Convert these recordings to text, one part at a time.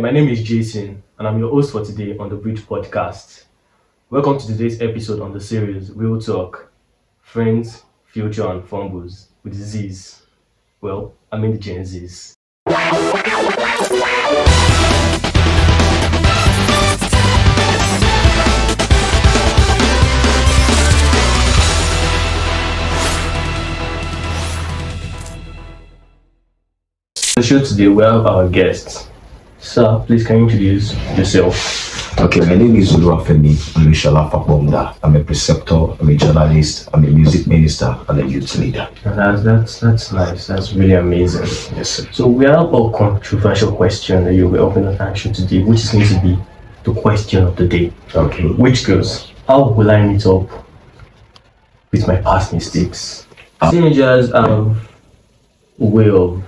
My name is Jason, and I'm your host for today on the Bridge Podcast. Welcome to today's episode on the series Real Talk Friends, Future, and Fumbles with Z's. Well, I mean the Gen Z's. On the show today, we have our guests. Sir, please can you introduce yourself? Okay, my name is Oluwafemi Olushola Fapomda. I'm a preceptor, I'm a journalist, I'm a music minister, and a youth leader. That's nice. That's really amazing. Yes, sir. So we have a controversial question that you'll be open to action today, which is going to be the question of the day. Okay. Which goes, how will I meet up with my past mistakes? Teenagers have a way of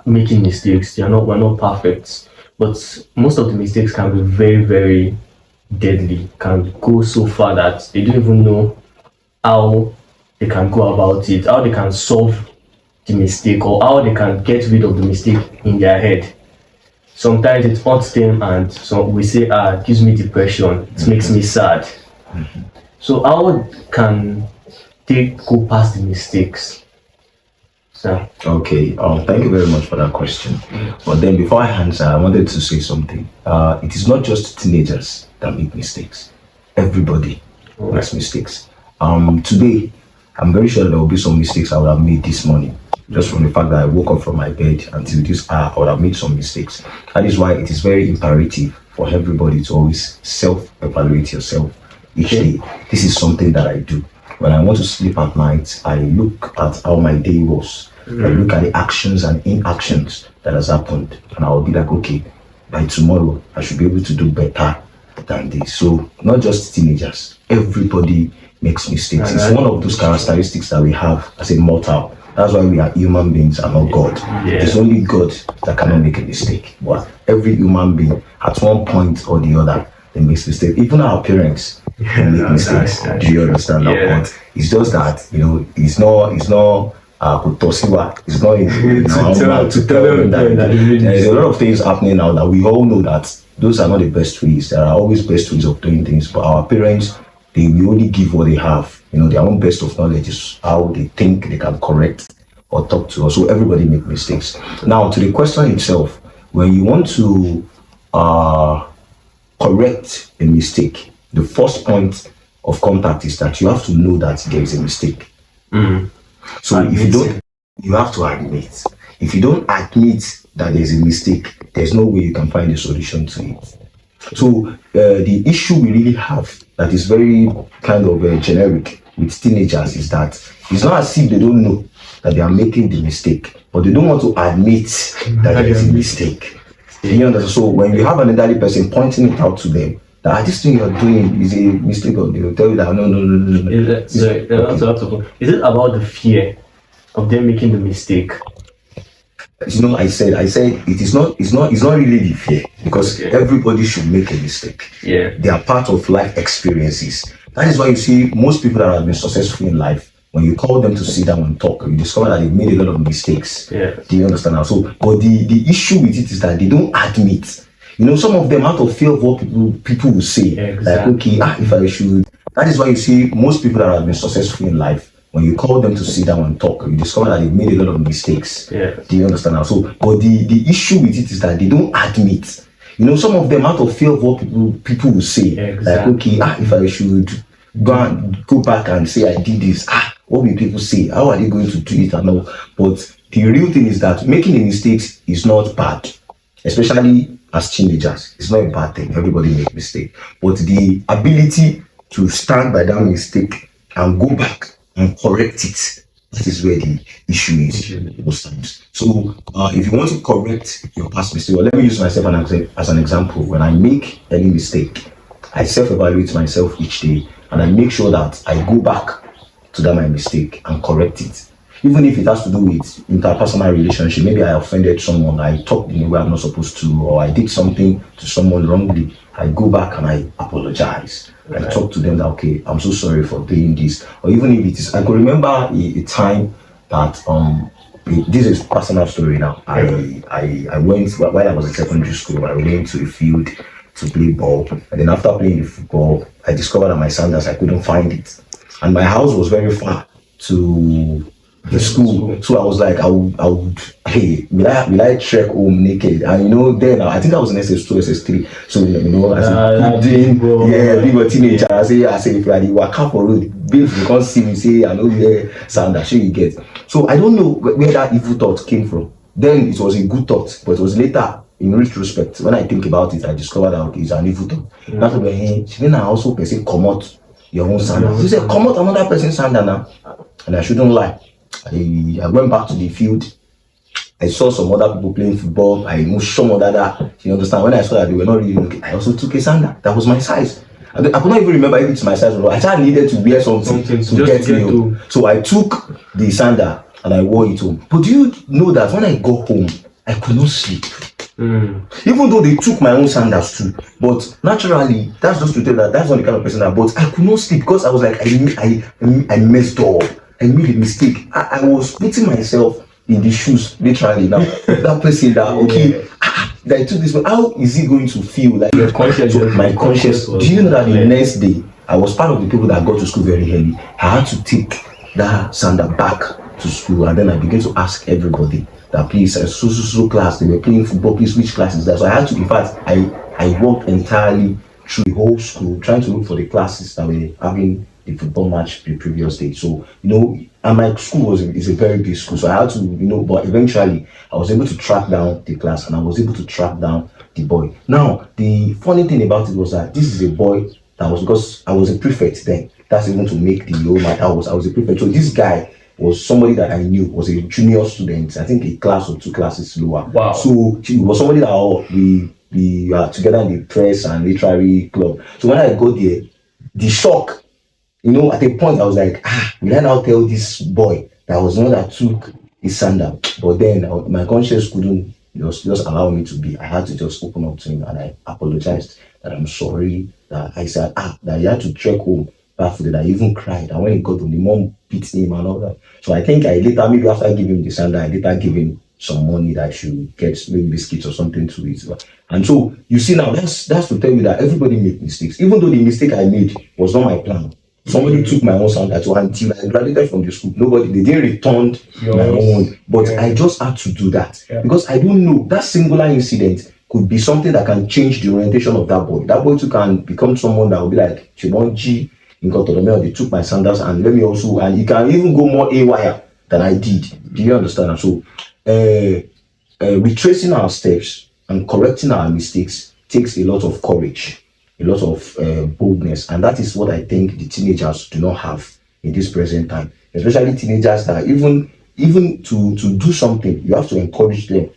making mistakes. We're not perfect, but most of the mistakes can be very, very deadly, can go so far that they don't even know how they can go about it, how they can solve the mistake, or how they can get rid of the mistake in their head. Sometimes it haunts them, and so we say, it gives me depression, it makes me sad. So how can they go past the mistakes? So, Okay, thank you very much for that question. But then before I answer, I wanted to say something. It is not just teenagers that make mistakes. Everybody makes mistakes. Today, I'm very sure there will be some mistakes I would have made this morning. Just from the fact that I woke up from my bed until this hour, I would have made some mistakes. That is why it is very imperative for everybody to always self-evaluate yourself each day. This is something that I do. When I want to sleep at night, I look at how my day was. I look at the actions and inactions that has happened, and I will be like, okay, by tomorrow I should be able to do better than this. So not just teenagers, everybody makes mistakes. It's one of those characteristics that we have as a mortal. That's why we are human beings and not God. It's only God that cannot make a mistake. But every human being, at one point or the other, they make mistakes. Even our parents make mistakes. Do you understand that point? It's just that it's not Kutosiwa. It's not to tell them that there's a lot of things happening now that we all know that those are not the best ways. There are always best ways of doing things, but our parents, they will only give what they have. Their own best of knowledge is how they think they can correct or talk to us. So everybody make mistakes. Now to the question itself, when you want to correct a mistake, the first point of contact is that you have to know that there is a mistake. So if you don't, you have to admit. If you don't admit that there is a mistake, there's no way you can find a solution to it. So the issue we really have that is very kind of generic with teenagers is that it's not as if they don't know that they are making the mistake, but they don't want to admit that there is a mistake. You understand? So when you have an elderly person pointing it out to them, that this thing you're doing is a mistake, or they will tell you that no. Is it about the fear of them making the mistake? I said it's not really the fear, because everybody should make a mistake. They are part of life experiences. That is why you see most people that have been successful in life, when you call them to sit down and talk, you discover that they've made a lot of mistakes. Do you understand now? So, but the issue with it is that they don't admit. Some of them out of fear of what people will say. Like, okay, if I should. That is why you see most people that have been successful in life, when you call them to sit down and talk, you discover that they've made a lot of mistakes. Do you understand now? So, but the issue with it is that they don't admit. Some of them out of fear of what people will say. Like, okay, if I should go back and say I did this, what will people say? How are they going to do it and all? But the real thing is that making a mistake is not bad, especially as teenagers. It's not a bad thing. Everybody makes mistakes, but the ability to stand by that mistake and go back and correct it, that is where the issue is most times. So if you want to correct your past mistake, well, let me use myself as an example. When I make any mistake, I self-evaluate myself each day, and I make sure that I go back to that my mistake and correct it. Even if it has to do with interpersonal relationship, maybe I offended someone, I talked in a way I'm not supposed to, or I did something to someone wrongly, I go back and I apologize. I talk to them that, okay, I'm so sorry for doing this. Or even if it is, I could remember a time that this is personal story now. I went while I was in secondary school. I went to the field to play ball, and then after playing the football, I discovered that my sandals, I couldn't find it, and my house was very far to the school. So I was like, I would, hey, will I trek home naked? And you know, then I think I was in SS2, SS3. So you know, as a being a teenager, I say if you walk up for road, babes, you can't see me, say I know where sandal, sure you get. So I don't know where that evil thought came from. Then it was a good thought, but it was later, in retrospect, when I think about it, I discovered that okay, it's an evil thought. That's why hey, she didn't also person come out your own sandal. She said, come out another person's sandal now. And I shouldn't lie. I went back to the field. I saw some other people playing football. I moved some other that. You understand? When I saw that they were not really looking, I also took a sandal. That was my size. I could not even remember if it's my size or not. I just needed to wear something to get me home. So I took the sandal and I wore it home. But do you know that when I got home, I could not sleep? Even though they took my own sandals too, but naturally, that's just to tell that that's not the kind of person that. But I could not sleep because I was like, I messed up. I made a mistake. I was putting myself in the shoes, literally. Now that person that okay, that I took this one. How is he going to feel? Like your conscience, my conscience. Do you know that the next day I was part of the people that got to school very early? I had to take that sandal back to school, and then I began to ask everybody that please, so class, they were playing football, please, which class is that? So I had to, in fact, I walked entirely through the whole school trying to look for the classes that were having the football match the previous day. So, you know, and my school is a very big school, so I had to, you know, but eventually I was able to track down the class and I was able to track down the boy. Now, the funny thing about it was that this is a boy that was, because I was a prefect then, that's even to make the whole matter, I was a prefect. So this guy was somebody that I knew was a junior student, I think a class or two classes lower. Wow. So he was somebody that we are together in the press and literary club. So when I got there, the shock, you know, at a point I was like, will I now tell this boy that was the one that took his sandal? But then my conscience couldn't just allow me to be. I had to just open up to him and I apologized that I'm sorry, that I said, that he had to trek home barefooted. I even cried. And when he got home, the mom beat him and all that. So I think I later, maybe after giving him the sandal, I later gave him some money that I should get maybe biscuits or something to eat. And so you see now, that's to tell you that everybody makes mistakes. Even though the mistake I made was not my plan. Somebody took my own sandal to until I graduated from the school. They didn't return my own. But I just had to do that. Because I don't know, that singular incident could be something that can change the orientation of that boy. That boy too can become someone that will be like, Chibonji, they took my sandals and let me also, and he can even go more AWire than I did. Do you understand? And so, retracing our steps and correcting our mistakes takes a lot of courage, a lot of boldness, and that is what I think the teenagers do not have in this present time. Especially teenagers that even to do something, you have to encourage them,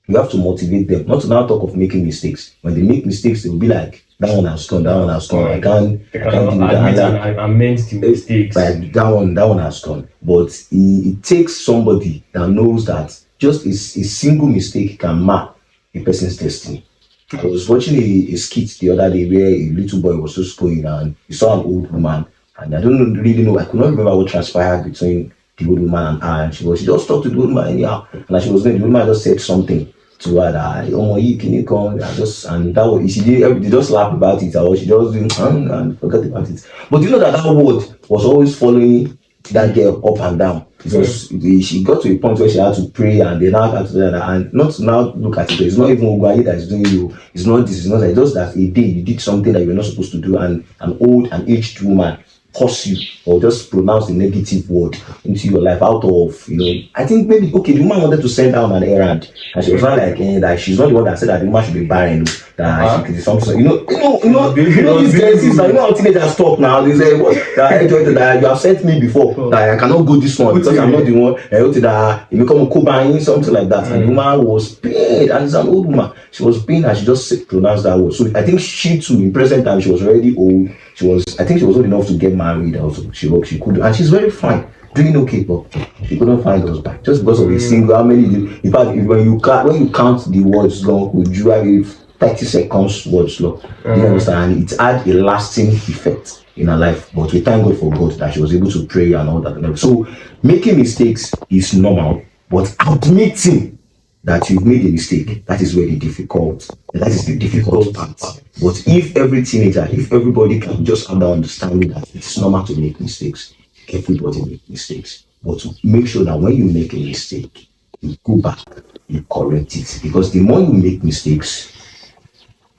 you have to motivate them. Not to now talk of making mistakes. When they make mistakes, they will be like, that one has gone. I can't do that. I meant the mistakes. Like that one has gone. But it takes somebody that knows that just a single mistake can mar a person's destiny. I was watching a skit the other day where a little boy was just going and he saw an old woman, and I don't really know, I could not remember what transpired between the old woman and her, and she just talked to the old woman anyhow, and as she was going, the old woman just said something to her that, oh my, can you come? And that was, they just laughed about it, or she just didn't and forgot about it. But you know that word was always following that girl up and down. She got to a point where she had to pray, and they now had to do that, and not to now look at it. It's not even Ugwaye that is doing you. It's not this. It's not that. Just that a day you did something that you were not supposed to do, and an aged woman curse you or just pronounce a negative word into your life out of, I think maybe, okay, the woman wanted to send out an errand, and she was not like, that she's not the one that said that the woman should be barren, that she could do something. These guys, like, how teenagers talk now. They say, that you have sent me before, that I cannot go this one because I'm not the one, that you become a Kobain, something like that. And the woman was pained, and it's an old woman. She was pained, and she just pronounced that word. So I think she too, in present time, she was already old. I think she was old enough to get married also. She could, and she's very fine, doing okay, but she couldn't find us back just because of a single. How many? In fact, when you count the words long, would you have 30 seconds words long? You understand? And it had a lasting effect in her life. But we thank God for God that she was able to pray and all that. So making mistakes is normal. But admitting that you've made a mistake, that is the difficult part. But if every teenager, if everybody can just have that understanding that it's normal to make mistakes, everybody makes mistakes. But to make sure that when you make a mistake, you go back, you correct it. Because the more you make mistakes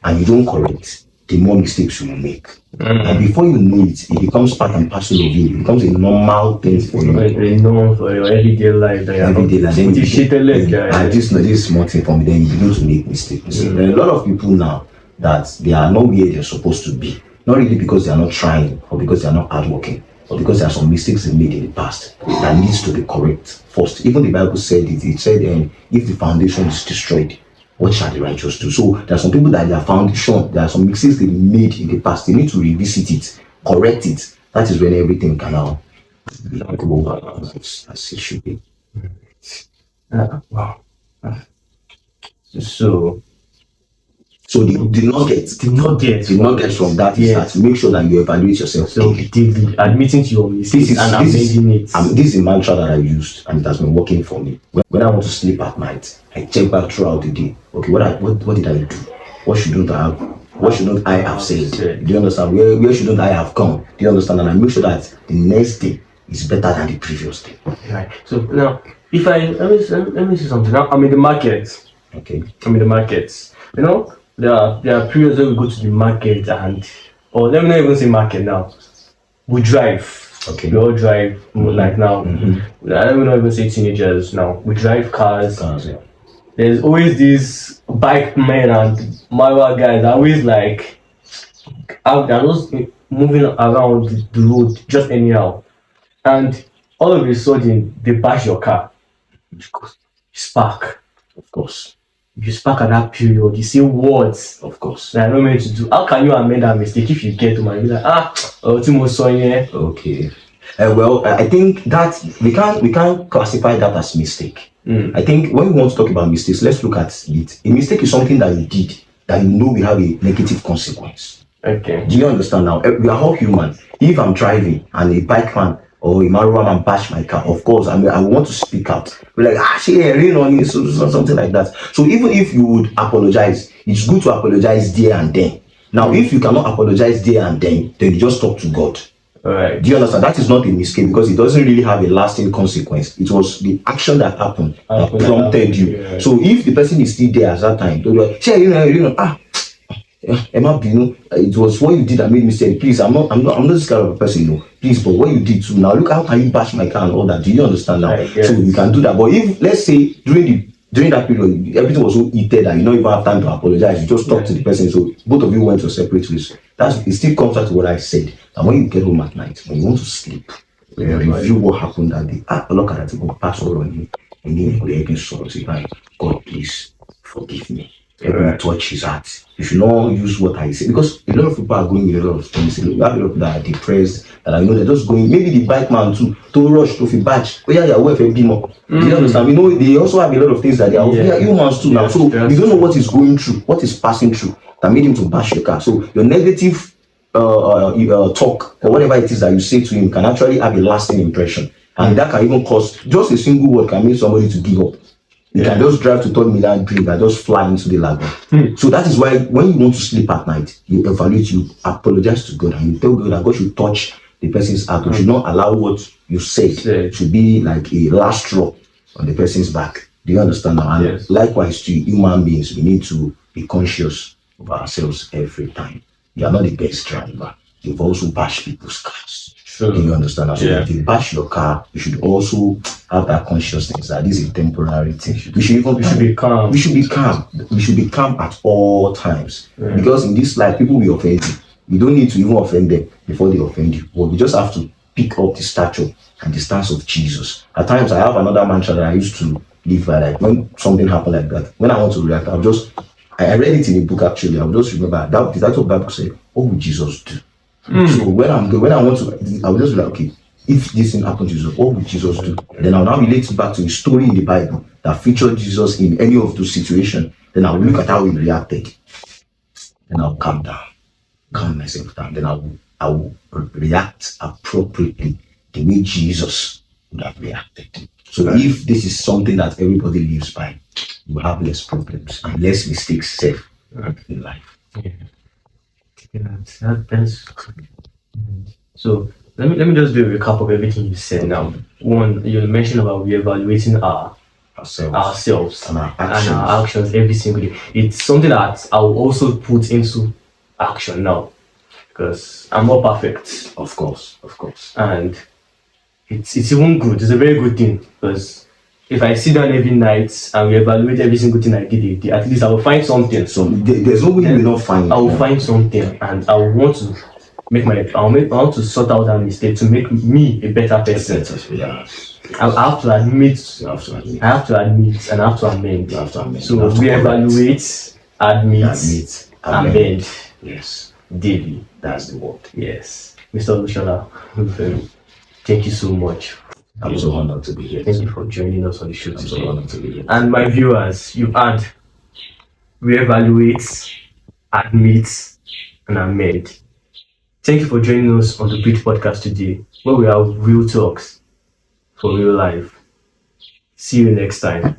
and you don't correct, the more mistakes you will make. And before you know it, it becomes part and parcel of you. It becomes a normal thing for you. A norm for your everyday life. Everyday life. Then this small thing for me, then you begin to make mistakes. There are a lot of people now that they are not where they're supposed to be. Not really because they are not trying or because they are not hardworking, but because there are some mistakes they made in the past that needs to be correct first. Even the Bible said it. It said, if the foundation is destroyed, what shall the righteous do? So there are some people that their foundation, there are some mistakes they made in the past. They need to revisit it, correct it. That is when everything can now go as it should be. Wow. So the nugget from that is that make sure that you evaluate yourself. So admitting to your mistakes and amending it. This is a mantra that I used and it has been working for me. When I want to sleep at night, I check back throughout the day. Okay, what did I do? What shouldn't I have said? Do you understand? Where shouldn't I have come? Do you understand? And I make sure that the next day is better than the previous day. Right. So now, if let me say something. Now I'm in the market. Okay. I'm in the market. You know, there are periods where we go to the market or let me not even say market now. We drive. Okay. We all drive like now. Let me not even say teenagers now. We drive cars. Yeah. There's always these bike men and Marwa guys that always like they're just moving around the road just anyhow. And all of a sudden they bash your car. Spark. Of course. You spark at that period, you say words, of course, that are not meant to do. How can you amend that mistake if you get to my be like, okay. Well, I think that we can't classify that as mistake. I think when we want to talk about mistakes, let's look at it. A mistake is something that you did that you know will have a negative consequence. Okay. Do you understand now? We are all human. If I'm driving and a bike man or a Marwa man bash my car, of course, I want to speak out. We're like, rain on me, so something like that. So even if you would apologize, it's good to apologize there and then. Now, if you cannot apologize there and then you just talk to God. All right. Do you understand? That is not a mistake because it doesn't really have a lasting consequence. It was the action that happened that prompted you. Yeah. So if the person is still there at that time, don't like, it was what you did that made me say, please, I'm not this kind of a person, please, but what you did too. Now look how can you bash my car and all that. Do you understand now? So you can do that. But if let's say during that period everything was so heated that you don't even have time to apologize, you just talk to the person, so both of you went to separate ways. It still comes back to what I said. And when you get home at night, when you want to sleep, review what happened that day. Look at that, pass all on you, and then you can say, God, please forgive me. Everyone touch his heart. You should not use what I say because a lot of people are going with a lot of things. You have a lot of people that are depressed, that I know they're just going. Maybe the bike man too to rush to feel batch. Oh yeah, where for more. Do you understand? They also have a lot of things that they are humans too now. So you don't know what is going through, what is passing through that made him to bash your car. So your negative talk or whatever it is that you say to him can actually have a lasting impression, and that can even cause just a single word can make somebody to give up. You can just drive to 3rd million dream and just fly into the lagoon. So that is why when you want to sleep at night, you evaluate, you apologize to God, and you tell God that God should touch the person's heart. You should not allow what you said to be like a last straw on the person's back. Do you understand now? And likewise to human beings, we need to be conscious of ourselves every time. You are not the best driver. You've also bashed people's cars. Do you understand? So if you bash your car, you should also have that consciousness that this is a temporary thing. We should be calm. We should be calm. We should be calm at all times. Because in this life, people will offend you. You don't need to even offend them before they offend you. But you just have to pick up the stature and the stance of Jesus. At times, I have another mantra that I used to live by. Like when something happened like that, when I want to react, I read it in a book actually. I'll just remember that's what the Bible said. What would Jesus do? So when I want to, I'll just be like, okay, if this thing happened to Jesus, what would Jesus do? Then I'll now relate it back to a story in the Bible that featured Jesus in any of those situations. Then I'll look at how he reacted. Then I'll calm myself down. Then I will react appropriately the way Jesus would have reacted. So if this is something that everybody lives by, you will have less problems and less mistakes safe in life. That's so. Let me just do a recap of everything you said now. One, you mentioned about reevaluating ourselves and our actions every single day. It's something that I will also put into action now because I'm not perfect, Of course. and it's even good. It's a very good thing because if I sit down every night and reevaluate every single thing I did, at least I will find something. So there's no way you will not find. I will find something, and I will want to I want to sort out that mistake to make me a better person. Yeah. I have to admit. You have to admit. I have to admit and I have to amend. You have to admit. So You have to reevaluate, admit, amend Yes, daily. that's the word. Yes. Mr. Lushola, thank you so much. I'm so honored to be here. Thank you for joining us on the show I'm today. so honored to be here. And my viewers, you add reevaluate, admit, and amend. Thank you for joining us on the Bridge Podcast today, where we have real talks for real life. See you next time.